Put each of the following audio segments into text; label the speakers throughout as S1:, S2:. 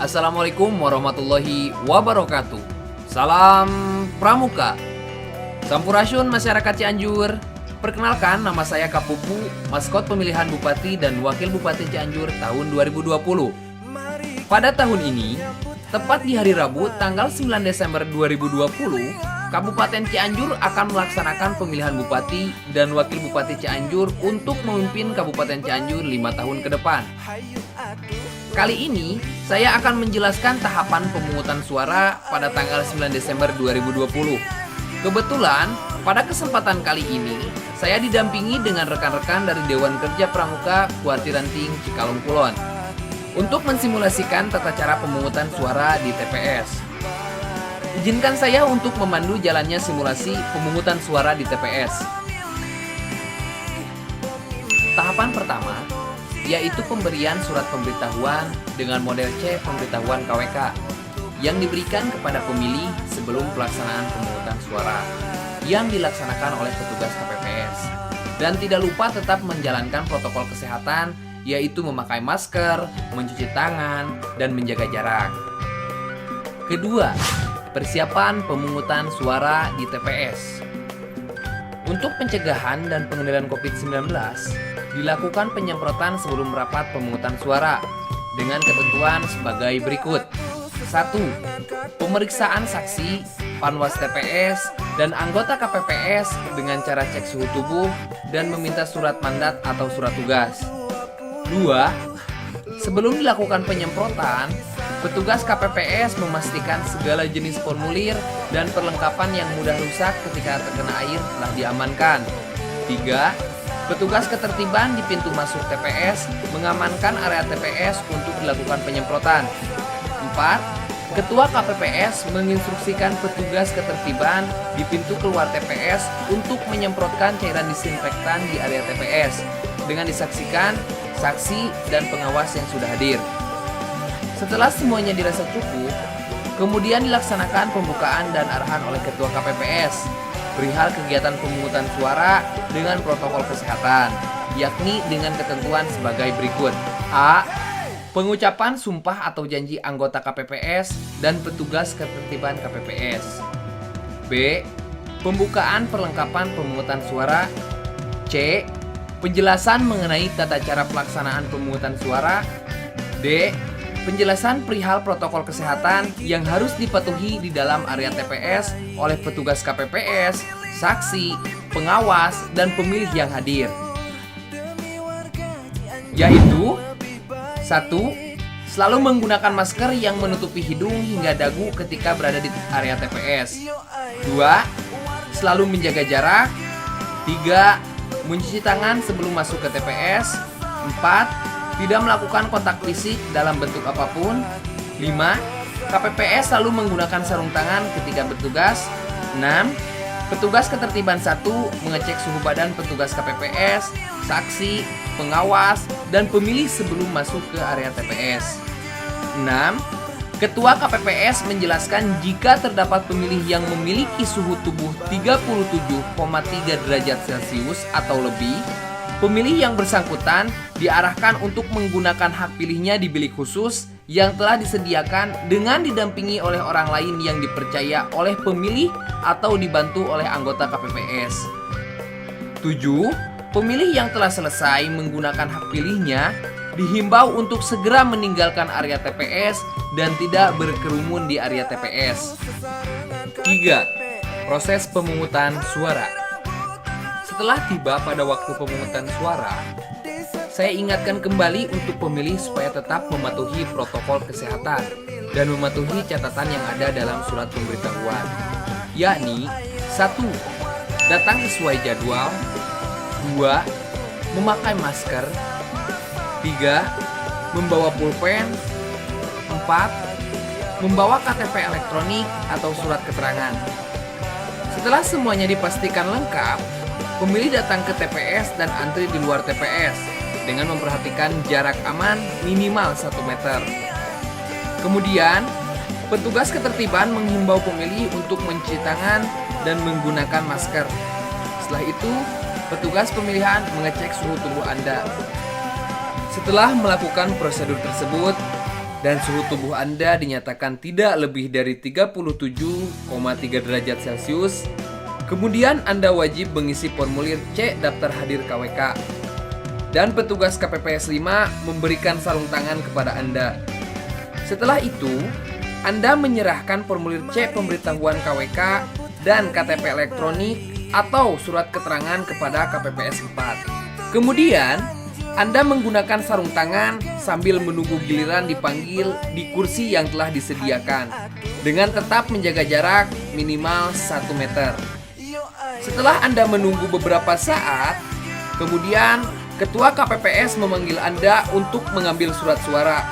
S1: Assalamualaikum warahmatullahi wabarakatuh. Salam Pramuka. Sampurasun masyarakat Cianjur. Perkenalkan, nama saya Kapupu, maskot pemilihan Bupati dan Wakil Bupati Cianjur tahun 2020. Pada tahun ini, tepat di hari Rabu tanggal 9 Desember 2020, Kabupaten Cianjur akan melaksanakan pemilihan Bupati dan Wakil Bupati Cianjur untuk memimpin Kabupaten Cianjur 5 tahun ke depan. Kali ini, saya akan menjelaskan tahapan pemungutan suara pada tanggal 9 Desember 2020. Kebetulan, pada kesempatan kali ini, saya didampingi dengan rekan-rekan dari Dewan Kerja Pramuka Kuarti Ranting Cikalong Kulon untuk mensimulasikan tata cara pemungutan suara di TPS. Izinkan saya untuk memandu jalannya simulasi pemungutan suara di TPS. Tahapan pertama, yaitu pemberian surat pemberitahuan dengan model C pemberitahuan KWK yang diberikan kepada pemilih sebelum pelaksanaan pemungutan suara yang dilaksanakan oleh petugas KPPS. Dan tidak lupa tetap menjalankan protokol kesehatan, yaitu memakai masker, mencuci tangan, dan menjaga jarak. Kedua, persiapan pemungutan suara di TPS. Untuk pencegahan dan pengendalian COVID-19, dilakukan penyemprotan sebelum rapat pemungutan suara dengan ketentuan sebagai berikut. 1. Pemeriksaan saksi, panwas TPS, dan anggota KPPS dengan cara cek suhu tubuh dan meminta surat mandat atau surat tugas. 2. Sebelum dilakukan penyemprotan, petugas KPPS memastikan segala jenis formulir dan perlengkapan yang mudah rusak ketika terkena air telah diamankan. 3. Petugas ketertiban di pintu masuk TPS mengamankan area TPS untuk dilakukan penyemprotan. 4. Ketua KPPS menginstruksikan petugas ketertiban di pintu keluar TPS untuk menyemprotkan cairan disinfektan di area TPS dengan disaksikan saksi dan pengawas yang sudah hadir. Setelah semuanya dirasa cukup, kemudian dilaksanakan pembukaan dan arahan oleh Ketua KPPS perihal kegiatan pemungutan suara dengan protokol kesehatan, yakni dengan ketentuan sebagai berikut. A. Pengucapan sumpah atau janji anggota KPPS dan petugas ketertiban KPPS. B. Pembukaan perlengkapan pemungutan suara. C. Penjelasan mengenai tata cara pelaksanaan pemungutan suara. D. Penjelasan perihal protokol kesehatan yang harus dipatuhi di dalam area TPS oleh petugas KPPS, saksi, pengawas, dan pemilih yang hadir. Yaitu 1. Selalu menggunakan masker yang menutupi hidung hingga dagu ketika berada di area TPS. 2. Selalu menjaga jarak. 3. Mencuci tangan sebelum masuk ke TPS. 4. Tidak melakukan kontak fisik dalam bentuk apapun. 5. KPPS selalu menggunakan sarung tangan ketika bertugas. 6. Petugas ketertiban 1 mengecek suhu badan petugas KPPS, saksi, pengawas, dan pemilih sebelum masuk ke area TPS. 6. Ketua KPPS menjelaskan jika terdapat pemilih yang memiliki suhu tubuh 37,3 derajat Celcius atau lebih, pemilih yang bersangkutan diarahkan untuk menggunakan hak pilihnya di bilik khusus yang telah disediakan dengan didampingi oleh orang lain yang dipercaya oleh pemilih atau dibantu oleh anggota KPPS. 7. Pemilih yang telah selesai menggunakan hak pilihnya dihimbau untuk segera meninggalkan area TPS dan tidak berkerumun di area TPS. 3. Proses pemungutan suara. Setelah tiba pada waktu pemungutan suara, saya ingatkan kembali untuk pemilih supaya tetap mematuhi protokol kesehatan dan mematuhi catatan yang ada dalam surat pemberitahuan, yakni 1. Datang sesuai jadwal. 2. Memakai masker. 3. Membawa pulpen. 4. Membawa KTP elektronik atau surat keterangan. Setelah semuanya dipastikan lengkap, pemilih datang ke TPS dan antri di luar TPS dengan memperhatikan jarak aman minimal 1 meter. Kemudian, petugas ketertiban menghimbau pemilih untuk mencuci tangan dan menggunakan masker. Setelah itu, petugas pemilihan mengecek suhu tubuh Anda. Setelah melakukan prosedur tersebut, dan suhu tubuh Anda dinyatakan tidak lebih dari 37,3 derajat Celcius, kemudian Anda wajib mengisi formulir C daftar hadir KWK. Dan petugas KPPS 5 memberikan sarung tangan kepada Anda. Setelah itu, Anda menyerahkan formulir C pemberitahuan KWK dan KTP elektronik atau surat keterangan kepada KPPS 4. Kemudian, Anda menggunakan sarung tangan sambil menunggu giliran dipanggil di kursi yang telah disediakan dengan tetap menjaga jarak minimal 1 meter. Setelah Anda menunggu beberapa saat, kemudian Ketua KPPS memanggil Anda untuk mengambil surat suara.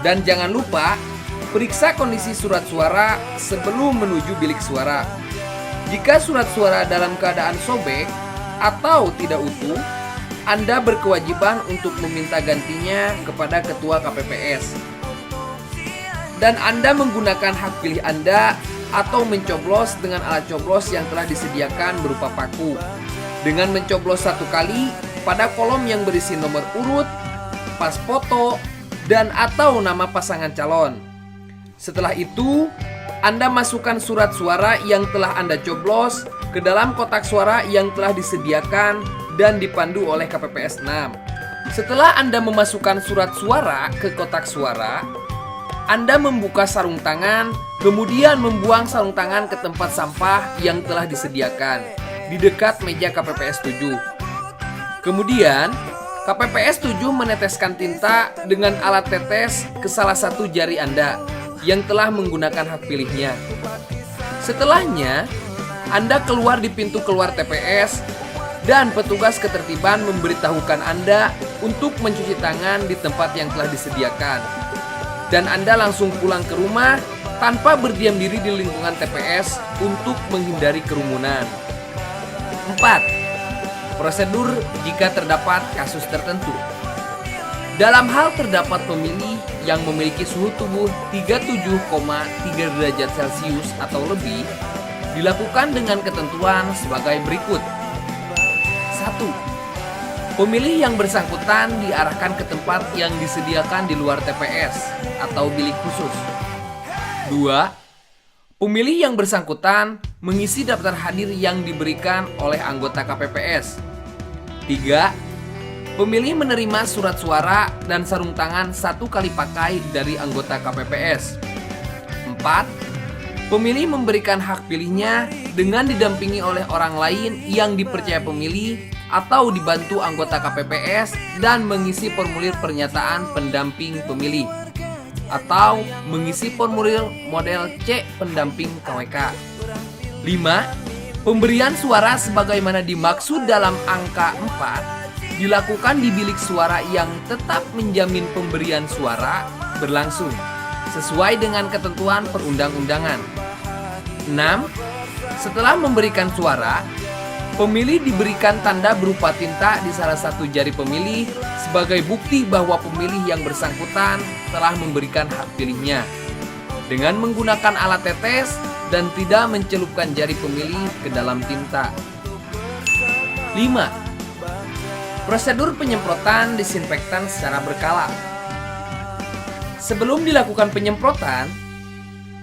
S1: Dan jangan lupa, periksa kondisi surat suara sebelum menuju bilik suara. Jika surat suara dalam keadaan sobek atau tidak utuh, Anda berkewajiban untuk meminta gantinya kepada Ketua KPPS. Dan Anda menggunakan hak pilih Anda atau mencoblos dengan alat coblos yang telah disediakan berupa paku. Dengan mencoblos 1 kali pada kolom yang berisi nomor urut, pas foto, dan atau nama pasangan calon. Setelah itu, Anda masukkan surat suara yang telah Anda coblos ke dalam kotak suara yang telah disediakan dan dipandu oleh KPPS 6. Setelah Anda memasukkan surat suara ke kotak suara, Anda membuka sarung tangan, kemudian membuang sarung tangan ke tempat sampah yang telah disediakan di dekat meja KPPS 7. Kemudian, KPPS 7 meneteskan tinta dengan alat tetes ke salah satu jari Anda yang telah menggunakan hak pilihnya. Setelahnya, Anda keluar di pintu keluar TPS dan petugas ketertiban memberitahukan Anda untuk mencuci tangan di tempat yang telah disediakan. Dan Anda langsung pulang ke rumah tanpa berdiam diri di lingkungan TPS untuk menghindari kerumunan. 4. Prosedur jika terdapat kasus tertentu. Dalam hal terdapat pemilih yang memiliki suhu tubuh 37,3 derajat Celcius atau lebih, dilakukan dengan ketentuan sebagai berikut. 1. Pemilih yang bersangkutan diarahkan ke tempat yang disediakan di luar TPS atau bilik khusus. 2. Pemilih yang bersangkutan mengisi daftar hadir yang diberikan oleh anggota KPPS. 3. Pemilih menerima surat suara dan sarung tangan 1 kali pakai dari anggota KPPS. 4. Pemilih memberikan hak pilihnya dengan didampingi oleh orang lain yang dipercaya pemilih atau dibantu anggota KPPS dan mengisi formulir pernyataan pendamping pemilih atau mengisi formulir model C pendamping KWK. 5. Pemberian suara sebagaimana dimaksud dalam angka 4 dilakukan di bilik suara yang tetap menjamin pemberian suara berlangsung sesuai dengan ketentuan perundang-undangan. 6. Setelah memberikan suara, pemilih diberikan tanda berupa tinta di salah satu jari pemilih sebagai bukti bahwa pemilih yang bersangkutan telah memberikan hak pilihnya dengan menggunakan alat tetes dan tidak mencelupkan jari pemilih ke dalam tinta. 5. Prosedur penyemprotan disinfektan secara berkala. Sebelum dilakukan penyemprotan,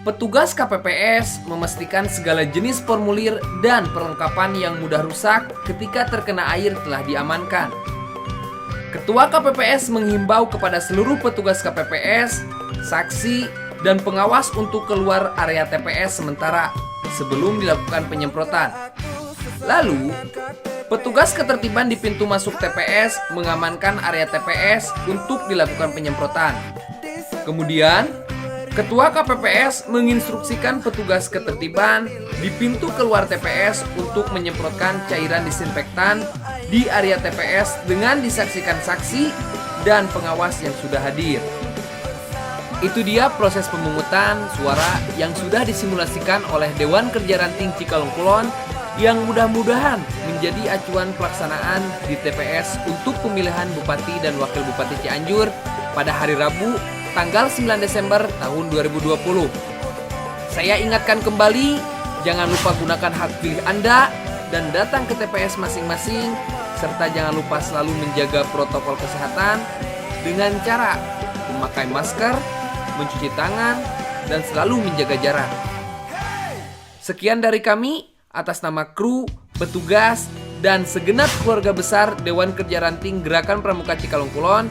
S1: petugas KPPS memastikan segala jenis formulir dan perlengkapan yang mudah rusak ketika terkena air telah diamankan. Ketua KPPS menghimbau kepada seluruh petugas KPPS, saksi, dan pengawas untuk keluar area TPS sementara sebelum dilakukan penyemprotan. Lalu, petugas ketertiban di pintu masuk TPS mengamankan area TPS untuk dilakukan penyemprotan. Kemudian, Ketua KPPS menginstruksikan petugas ketertiban di pintu keluar TPS untuk menyemprotkan cairan disinfektan di area TPS dengan disaksikan saksi dan pengawas yang sudah hadir. Itu dia proses pemungutan suara yang sudah disimulasikan oleh Dewan Kerja Ranting Cikalongkulon yang mudah-mudahan menjadi acuan pelaksanaan di TPS untuk pemilihan Bupati dan Wakil Bupati Cianjur pada hari Rabu tanggal 9 Desember tahun 2020. Saya ingatkan kembali, jangan lupa gunakan hak pilih Anda dan datang ke TPS masing-masing, serta jangan lupa selalu menjaga protokol kesehatan dengan cara memakai masker, mencuci tangan, dan selalu menjaga jarak. Sekian dari kami, atas nama kru, petugas, dan segenap keluarga besar Dewan Kerja Ranting Gerakan Pramuka Cikalong Kulon.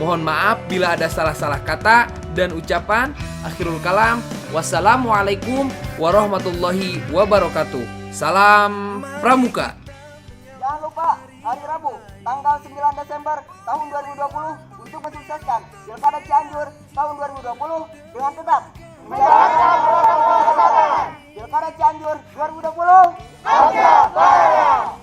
S1: Mohon maaf bila ada salah-salah kata dan ucapan. Akhirul kalam. Wassalamualaikum warahmatullahi wabarakatuh. Salam Pramuka.
S2: Jangan lupa hari Rabu tanggal 9 Desember tahun 2020 untuk mensukseskan Pilkada Cianjur tahun 2020 dengan tetap menjalankan protokol kesehatan. Pilkada Cianjur 2020.